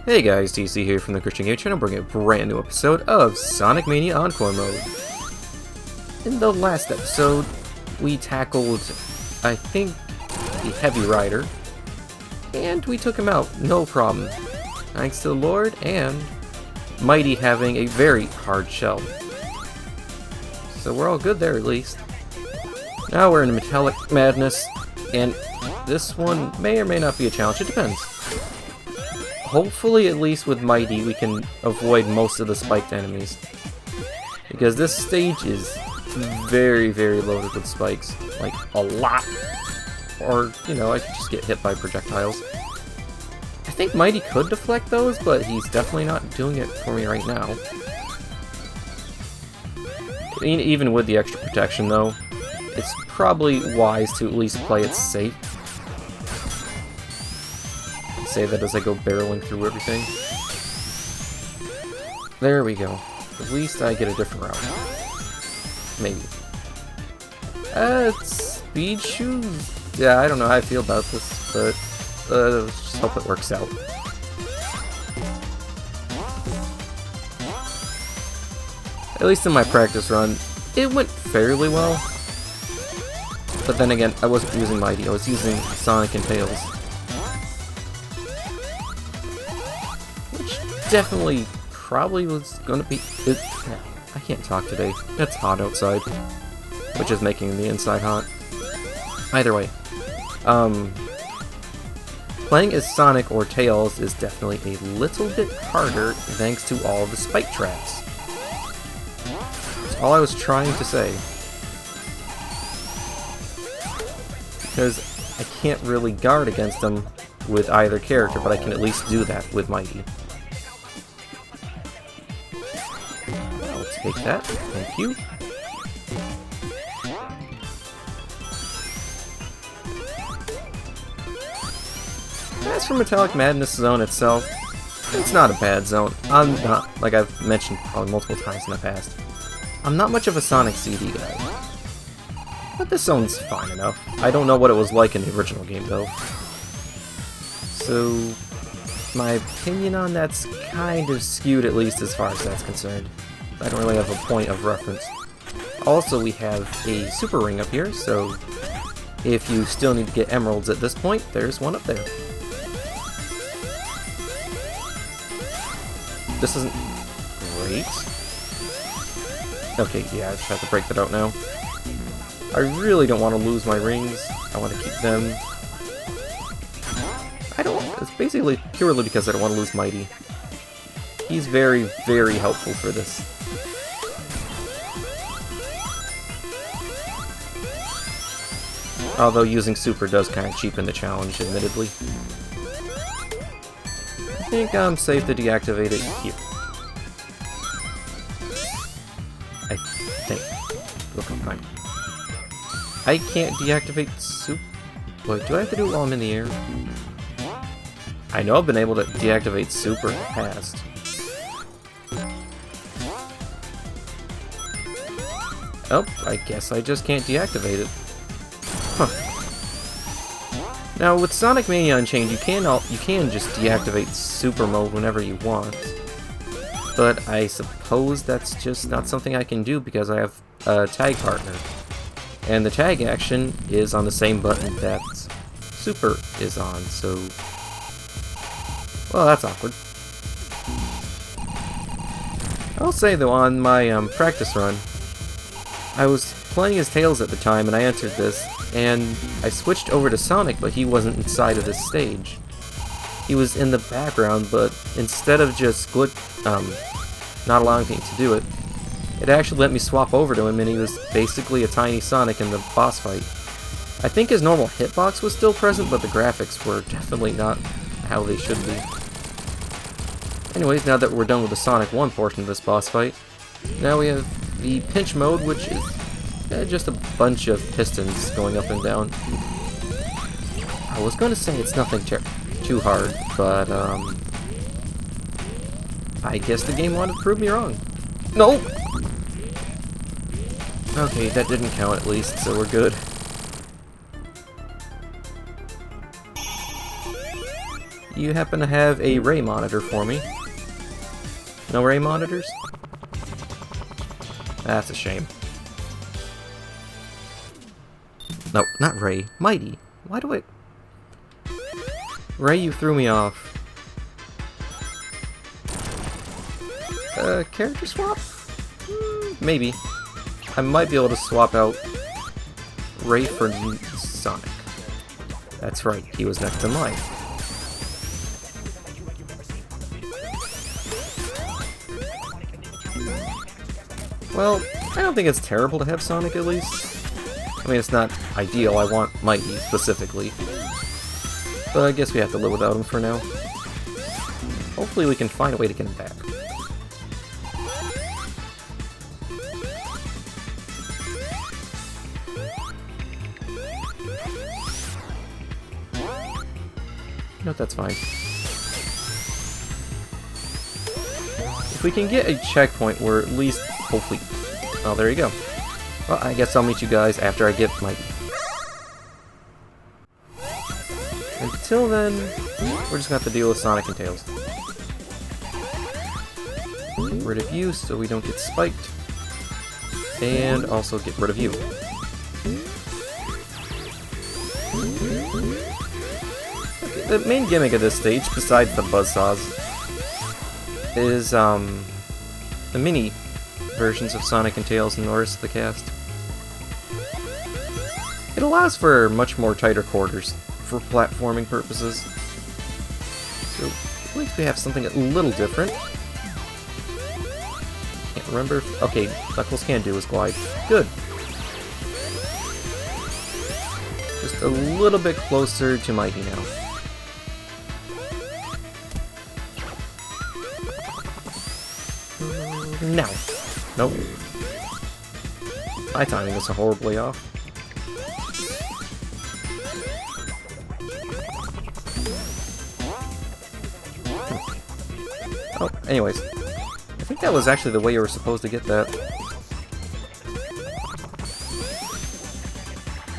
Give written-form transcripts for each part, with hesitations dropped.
Hey guys, TC here from the Christian Game Channel, bringing a brand new episode of Sonic Mania Encore mode. In the last episode, we tackled, I think, the Heavy Rider, and we took him out, no problem. Thanks to the Lord, and Mighty having a very hard shell. So we're all good there at least. Now we're in Metallic Madness, and this one may or may not be a challenge, it depends. Hopefully, at least with Mighty, we can avoid most of the spiked enemies. Because this stage is very, very loaded with spikes. Like, a lot. Or, you know, I could just get hit by projectiles. I think Mighty could deflect those, but he's definitely not doing it for me right now. Even with the extra protection, though, it's probably wise to at least play it safe. Say that as I go barreling through everything. There we go. At least I get a different route. Maybe. Speed shoes? Yeah, I don't know how I feel about this, but let's just hope it works out. At least in my practice run, it went fairly well. But then again, I wasn't using Mighty, I was using Sonic and Tails. Definitely, probably was gonna be. I can't talk today. It's hot outside, which is making the inside hot. Either way, playing as Sonic or Tails is definitely a little bit harder thanks to all the spike traps. That's all I was trying to say. Because I can't really guard against them with either character, but I can at least do that with Mighty. Take that, thank you. As for Metallic Madness zone itself, it's not a bad zone. I'm not, like I've mentioned probably multiple times in the past, I'm not much of a Sonic CD guy. But this zone's fine enough. I don't know what it was like in the original game though. So, my opinion on that's kind of skewed, at least as far as that's concerned. I don't really have a point of reference. Also, we have a super ring up here, so if you still need to get emeralds at this point, there's one up there. This isn't great. Okay, yeah, I just have to break that out now. I really don't want to lose my rings. I want to keep them. It's basically purely because I don't want to lose Mighty. He's very, very helpful for this. Although using Super does kind of cheapen the challenge, admittedly. I think I'm safe to deactivate it here. I think. Look, I'm fine. I can't deactivate Super. Wait, do I have to do it while I'm in the air? I know I've been able to deactivate Super in the past. Oh, I guess I just can't deactivate it. Huh. Now, with Sonic Mania Unchained, you can just deactivate Super Mode whenever you want. But I suppose that's just not something I can do because I have a tag partner. And the tag action is on the same button that Super is on, so... Well, that's awkward. I'll say, though, on my practice run, I was playing as Tails at the time, and I entered this, and I switched over to Sonic, but he wasn't inside of this stage. He was in the background, but instead of just not allowing me to do it, it actually let me swap over to him, and he was basically a tiny Sonic in the boss fight. I think his normal hitbox was still present, but the graphics were definitely not how they should be. Anyways, now that we're done with the Sonic 1 portion of this boss fight, now we have the pinch mode, which is just a bunch of pistons going up and down. I was going to say it's nothing too hard, but I guess the game wanted to prove me wrong. No! Okay, that didn't count at least, so we're good. do you happen to have a Ray monitor for me? No Ray monitors? That's a shame. No, not Ray. Mighty. Why do I... Ray, you threw me off. Character swap? Maybe. I might be able to swap out Ray for Sonic. That's right, he was next in line. Well, I don't think it's terrible to have Sonic at least. I mean, it's not ideal, I want Mighty specifically. But I guess we have to live without him for now. Hopefully we can find a way to get him back. No, that's fine. If we can get a checkpoint where at least, hopefully... Oh, there you go. Well, I guess I'll meet you guys after I get Mighty. Until then, we're just gonna have to deal with Sonic and Tails. Get rid of you so we don't get spiked. And also get rid of you. The main gimmick of this stage, besides the buzzsaws, is the mini versions of Sonic and Tails and the rest of the cast. It allows for much more tighter quarters for platforming purposes. So at least we have something a little different. Can't remember if... Okay, Knuckles can do his glide. Good. Just a little bit closer to Mighty now. No. Nope. My timing is horribly off. Oh, anyways. I think that was actually the way you were supposed to get that.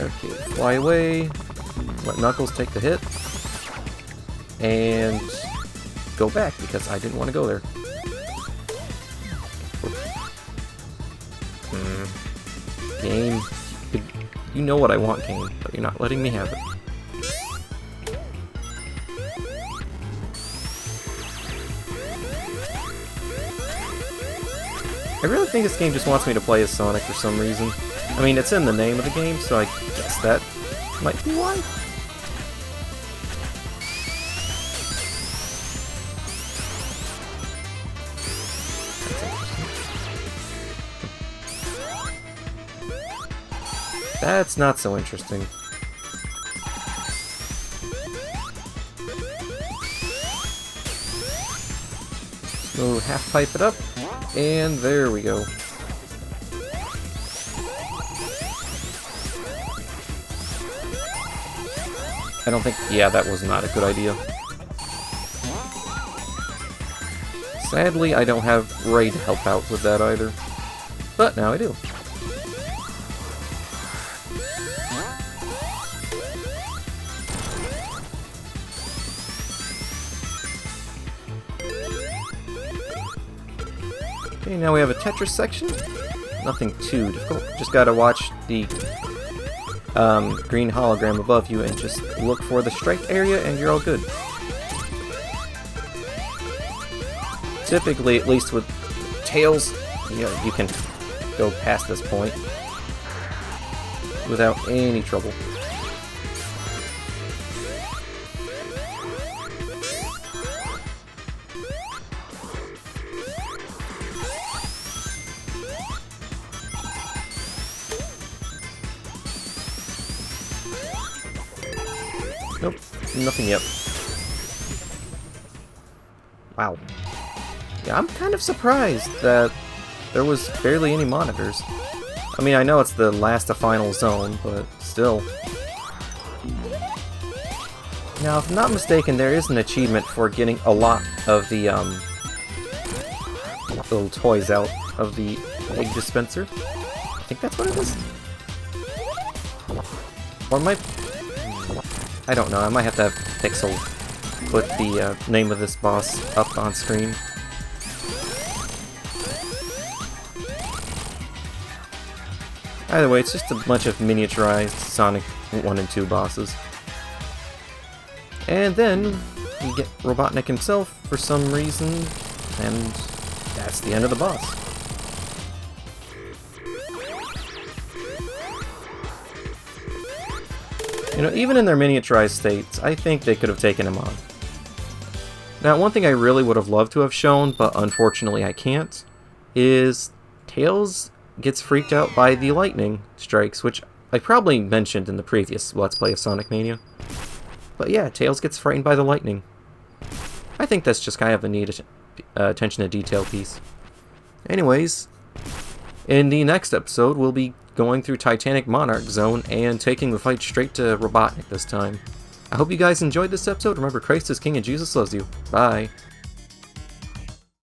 Okay, fly away. Let Knuckles take the hit. And go back, because I didn't want to go there. Game. You know what I want, game, but you're not letting me have it. I really think this game just wants me to play as Sonic for some reason. I mean, it's in the name of the game, so I guess that might be why. That's not so interesting. So half pipe it up, and there we go. I don't think... Yeah, that was not a good idea. Sadly, I don't have Ray to help out with that either. But now I do. Okay, now we have a Tetris section. Nothing too difficult. Just gotta watch the green hologram above you and just look for the strike area and you're all good. Typically, at least with Tails, you can go past this point without any trouble. Nope, nothing yet. Wow. Yeah, I'm kind of surprised that there was barely any monitors. I mean, I know it's the last to final zone, but still. Now, if I'm not mistaken, there is an achievement for getting a lot of the little toys out of the egg dispenser. I think that's what it is. Or might... I don't know, I might have to have Pixel put the name of this boss up on screen. Either way, it's just a bunch of miniaturized Sonic 1 and 2 bosses. And then you get Robotnik himself for some reason, and that's the end of the boss. You know, even in their miniaturized states, I think they could have taken him on. Now, one thing I really would have loved to have shown, but unfortunately I can't, is Tails gets freaked out by the lightning strikes, which I probably mentioned in the previous Let's Play of Sonic Mania. But yeah, Tails gets frightened by the lightning. I think that's just kind of a neat attention to detail piece. Anyways, in the next episode, we'll be going through Titanic Monarch Zone and taking the fight straight to Robotnik this time. I hope you guys enjoyed this episode. Remember, Christ is King and Jesus loves you. Bye.